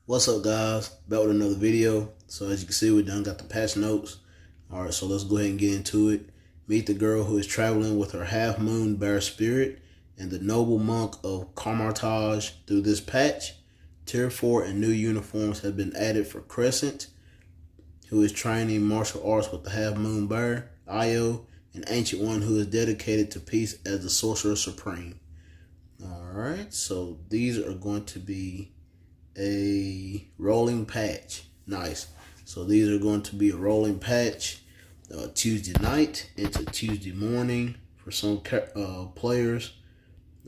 What's up, guys? Back with another video. So as you can see, we done got the patch notes. All right, so let's go ahead and get into it. Meet the girl who is traveling with her half-moon bear spirit and the noble monk of Carmartage through this patch. Tier 4 and new uniforms have been added for Crescent, who is training martial arts with the half-moon bear, Io, an ancient one who is dedicated to peace as the sorcerer supreme. All right, so these are going to be a rolling patch. Nice. So these are going to be a rolling patch Tuesday night into Tuesday morning for some players.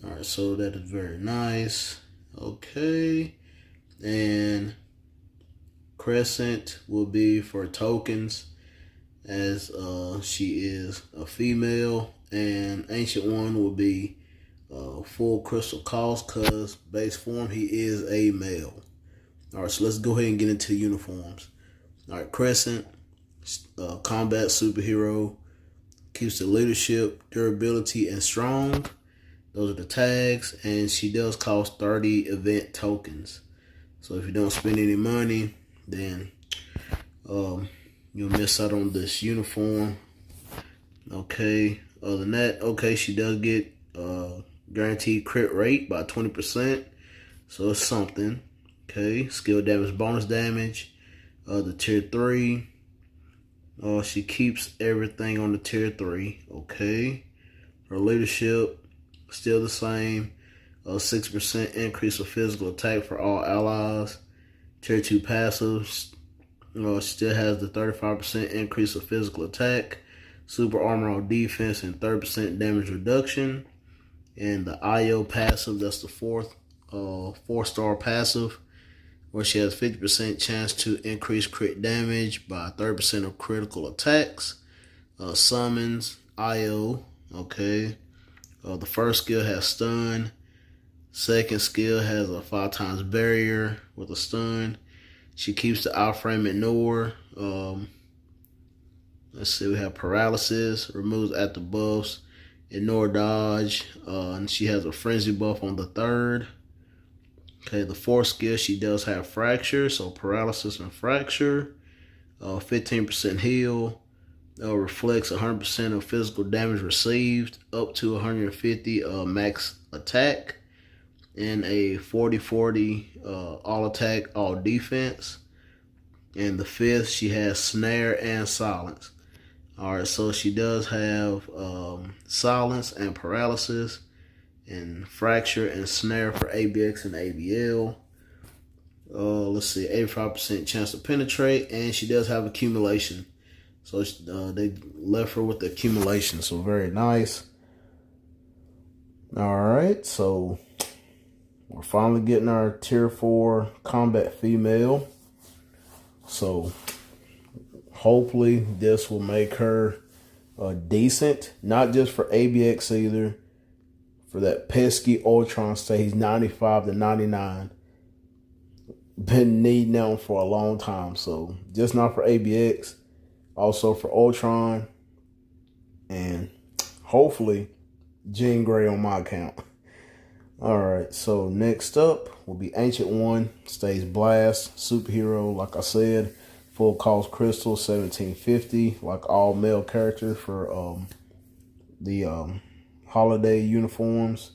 All right, so that is very nice. Okay, and Crescent will be for tokens, as she is a female, and Ancient One will be full crystal cost, because base form he is a male. All right, so let's go ahead and get into the uniforms. All right, Crescent, combat superhero, keeps the leadership, durability, and strong. Those are the tags, and she does cost 30 event tokens. So if you don't spend any money, then you'll miss out on this uniform. Okay, other than that, okay, she does get guaranteed crit rate by 20%, so it's something. Okay, skill damage, bonus damage, the tier 3. She keeps everything on the tier 3. Okay, her leadership still the same. 6% increase of physical attack for all allies. Tier 2 passive still has the 35% increase of physical attack, super armor on defense, and 30% damage reduction. And the IO passive, that's the fourth 4-star passive, where she has 50% chance to increase crit damage by 30% of critical attacks. Summons, IO, okay. The first skill has stun. Second skill has a 5 times barrier with a stun. She keeps the outframe ignore. Let's see, we have paralysis, removes active buffs, ignore dodge, and she has a frenzy buff on the third. Okay, the fourth skill, she does have fracture, so paralysis and fracture. 15% heal. Reflects 100% of physical damage received, up to 150 max attack, and a 40-40 all attack, all defense. And the fifth, she has snare and silence. All right, so she does have silence and paralysis, and fracture and snare for ABX and ABL. Let's see, 85% chance to penetrate, and she does have accumulation. So they left her with the accumulation, so very nice. All right, so we're finally getting our tier 4 combat female. So hopefully this will make her decent, not just for ABX either. For that pesky Ultron stage 95 to 99. Been needing them for a long time. So just not for ABX, also for Ultron, and hopefully Jean Grey on my account. Alright, so next up will be Ancient One, stage Blast, superhero, like I said, full cost crystal, 1750, like all male characters for the holiday uniforms.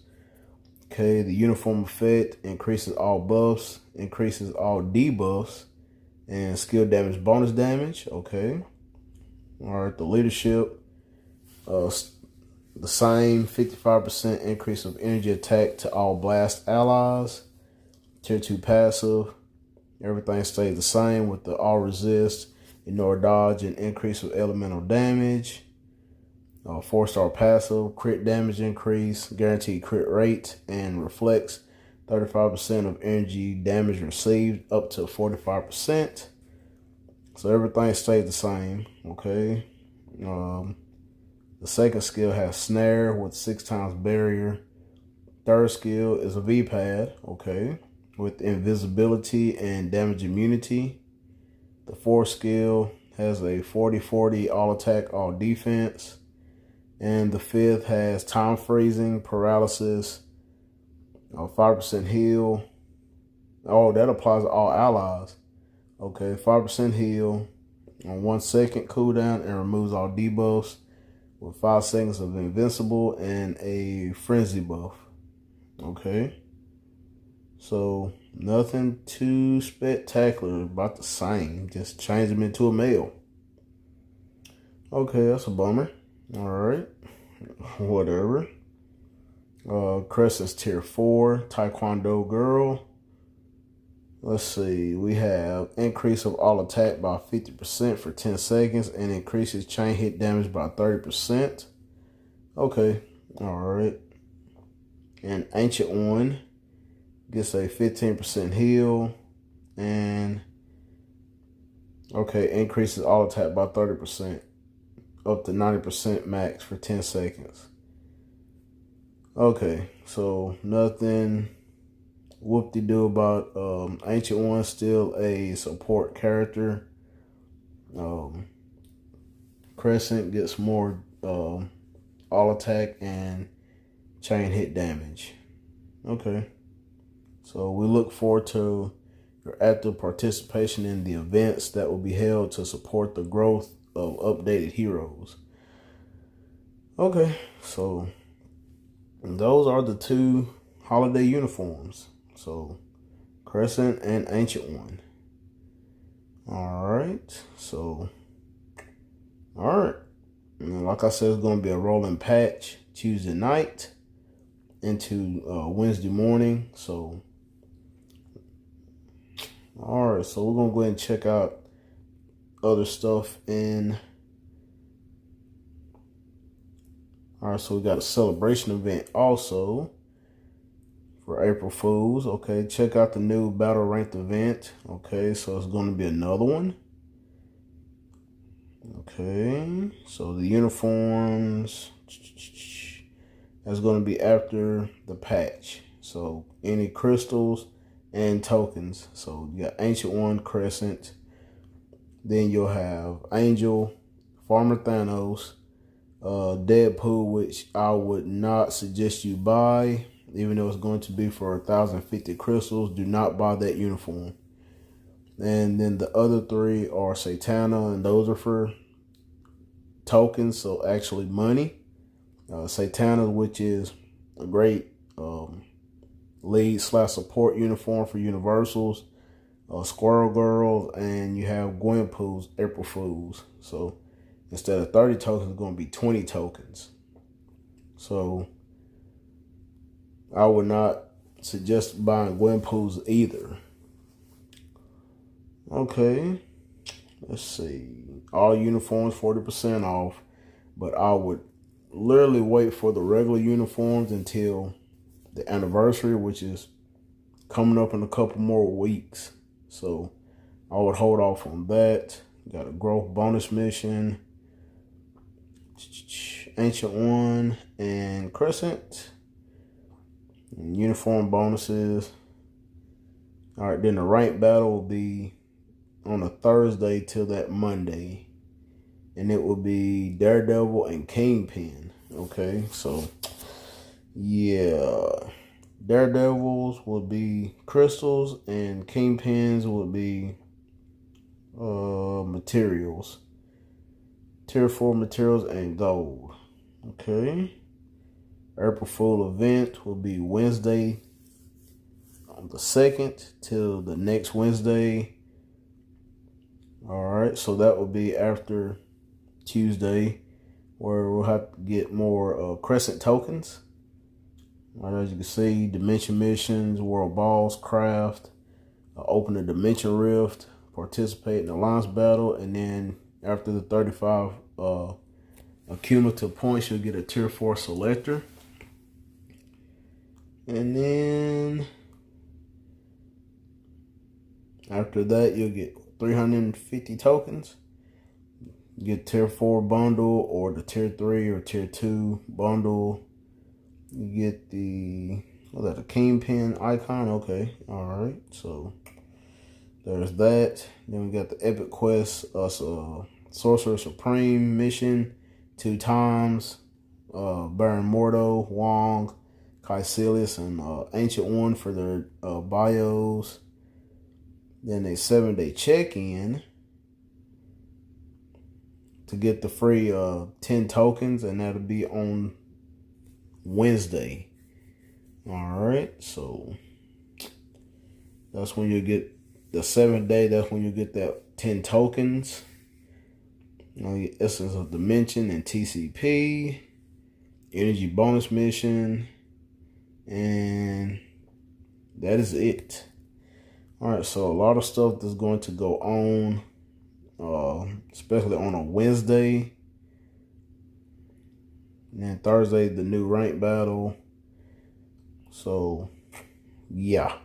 Okay, the uniform effect increases all buffs, increases all debuffs, and skill damage, bonus damage. Okay. All right, the leadership, the same 55% increase of energy attack to all blast allies. Tier 2 passive, everything stays the same with the all resist, ignore dodge, and increase of elemental damage. 4-star passive, crit damage increase, guaranteed crit rate, and reflects 35% of energy damage received up to 45%. So everything stays the same, okay? The second skill has snare with 6 times barrier. Third skill is a V-pad, okay, with invisibility and damage immunity. The fourth skill has a 40-40 all attack, all defense. And the fifth has time freezing, paralysis, 5% heal, Oh, that applies to all allies. Okay, 5% heal on 1 second cooldown and removes all debuffs with 5 seconds of invincible and a frenzy buff. Okay. So nothing too spectacular, about the same. Just change him into a male. Okay, that's a bummer. Alright. Whatever. Crescent's tier 4, Taekwondo girl. Let's see, we have increase of all attack by 50% for 10 seconds and increases chain hit damage by 30%. Okay, alright. And Ancient One gets a 15% heal and okay, increases all attack by 30%, up to 90% max for 10 seconds. Okay, so nothing whoop-de-doo about Ancient One, still a support character. Crescent gets more all attack and chain hit damage. Okay, so we look forward to your active participation in the events that will be held to support the growth of updated heroes. Okay, so those are the 2 holiday uniforms. So Crescent and Ancient One. Alright, so alright. Like I said, it's going to be a rolling patch Tuesday night into Wednesday morning. So alright, so we're going to go ahead and check out other stuff in. Alright, so we got a celebration event also for April Fools. Okay, check out the new battle ranked event. Okay, so it's going to be another one. Okay, so the uniforms, that's going to be after the patch. So any crystals and tokens. So you got Ancient One, Crescent. Then you'll have Angel, Farmer Thanos, Deadpool, which I would not suggest you buy. Even though it's going to be for 1,050 crystals, do not buy that uniform. And then the other 3 are Satana, and those are for tokens, so actually money. Satana, which is a great lead/support uniform for Universals, Squirrel Girls, and you have Gwenpool's April Fools. So instead of 30 tokens, it's going to be 20 tokens. So I would not suggest buying Gwenpool's either. Okay, let's see. All uniforms 40% off, but I would literally wait for the regular uniforms until the anniversary, which is coming up in a couple more weeks. So I would hold off on that. Got a growth bonus mission, Ancient One, and Crescent. And uniform bonuses. All right, then the rank battle will be on a Thursday till that Monday. And it will be Daredevil and Kingpin. Okay, so yeah. Daredevils will be crystals and Kingpins will be materials. Tier 4 materials and gold. Okay. April Fool event will be Wednesday on the 2nd till the next Wednesday. Alright, so that will be after Tuesday, where we'll have to get more Crescent tokens. Right, as you can see, Dimension Missions, World Balls, Craft, open a Dimension Rift, participate in Alliance Battle, and then after the 35 accumulative points, you'll get a Tier 4 Selector. And then after that, you'll get 350 tokens. You get Tier 4 bundle or the Tier 3 or Tier 2 bundle. You get the, what's that, a Kingpin icon? Okay, all right. So there's that. Then we got the Epic Quest, Sorcerer Supreme mission 2 times. Baron Mordo, Wong, Caecilius, and Ancient One for their bios. Then a 7-day check-in to get the free 10 tokens, and that'll be on Wednesday. All right, so that's when you get the 7th day. That's when you get that 10 tokens. Essence of Dimension and TCP, Energy Bonus Mission, and that is it. All right, so a lot of stuff that's going to go on, especially on a Wednesday. And then Thursday, the new rank battle. So, yeah.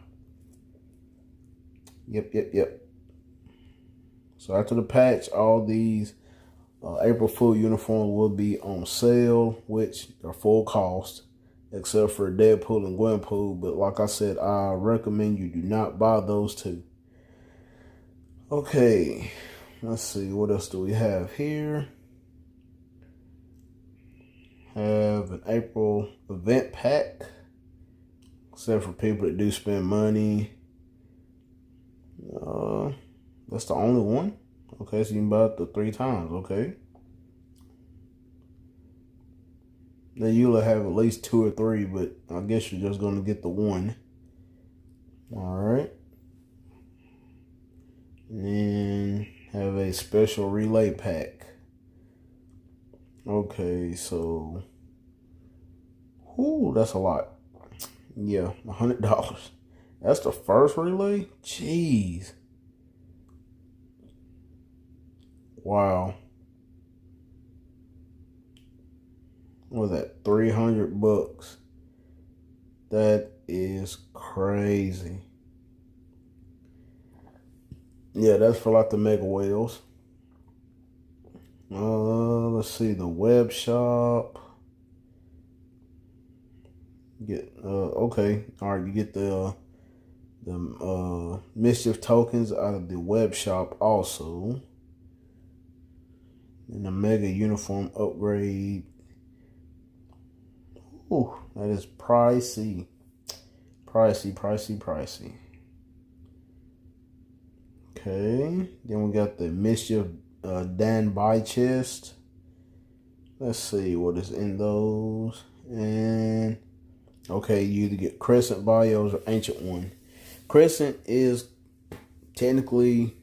Yep. So after the patch, all these April Fool uniforms will be on sale, which are full cost, except for Deadpool and Gwenpool. But like I said, I recommend you do not buy those two. Okay, let's see, what else do we have here? Have an April event pack, except for people that do spend money. That's the only one. Okay, so you can buy it the 3 times. Okay. Then you'll have at least 2 or 3, but I guess you're just going to get the one. All right. And then have a special relay pack. Okay, so, that's a lot. Yeah, $100. That's the first relay? Jeez. Wow. What was that? $300. That is crazy. Yeah, that's for like the mega whales. Let's see, the web shop. Okay. All right, you get the mischief tokens out of the web shop also. And the mega uniform upgrade. Ooh, that is pricey. Pricey. Okay, then we got the mischief Dan buy chest. Let's see what is in those. And okay, you either get Crescent bios or Ancient One. Crescent is technically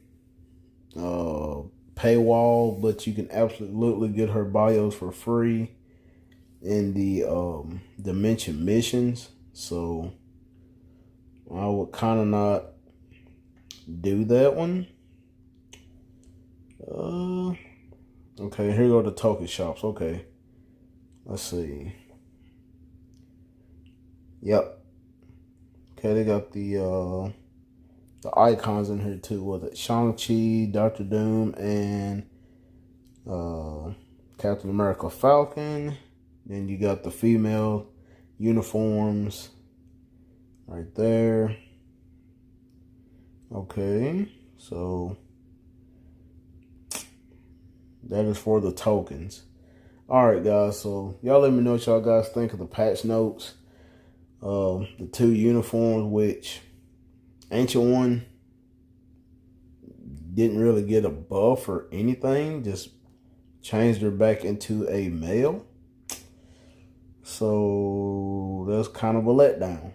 paywall, but you can absolutely get her bios for free in the Dimension missions. So I would kind of not do that one. Okay, here go the token shops. Okay, let's see. Yep. Okay, they got the icons in here too. With it, Shang-Chi, Doctor Doom, and Captain America Falcon. Then you got the female uniforms right there. Okay, so that is for the tokens. Alright guys, so y'all let me know what y'all guys think of the patch notes. The 2 uniforms, which Ancient One didn't really get a buff or anything, just changed her back into a male. So that's kind of a letdown.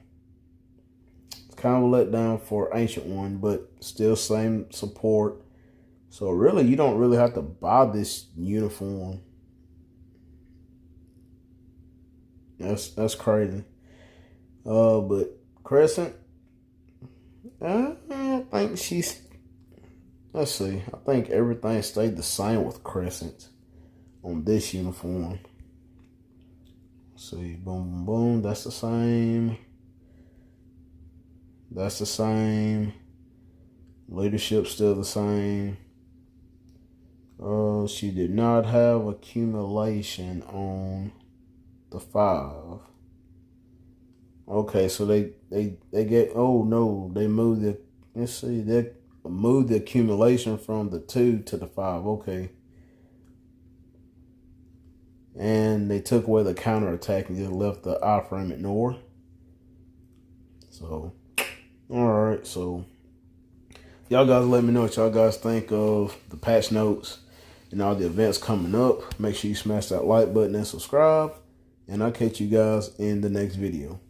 It's kind of a letdown for Ancient One, but still same support. So really, you don't really have to buy this uniform. That's crazy. But Crescent, I think she's. Let's see. I think everything stayed the same with Crescent on this uniform. Let's see, boom. That's the same. That's the same. Leadership still the same. She did not have accumulation on the 5. Okay, so they get, oh no, they moved the, let's see, they moved the accumulation from the 2 to the 5. Okay. And they took away the counterattack and just left the iframe ignore. So, alright, so Y'all guys let me know what y'all guys think of the patch notes and all the events coming up. Make sure you smash that like button and subscribe. And I'll catch you guys in the next video.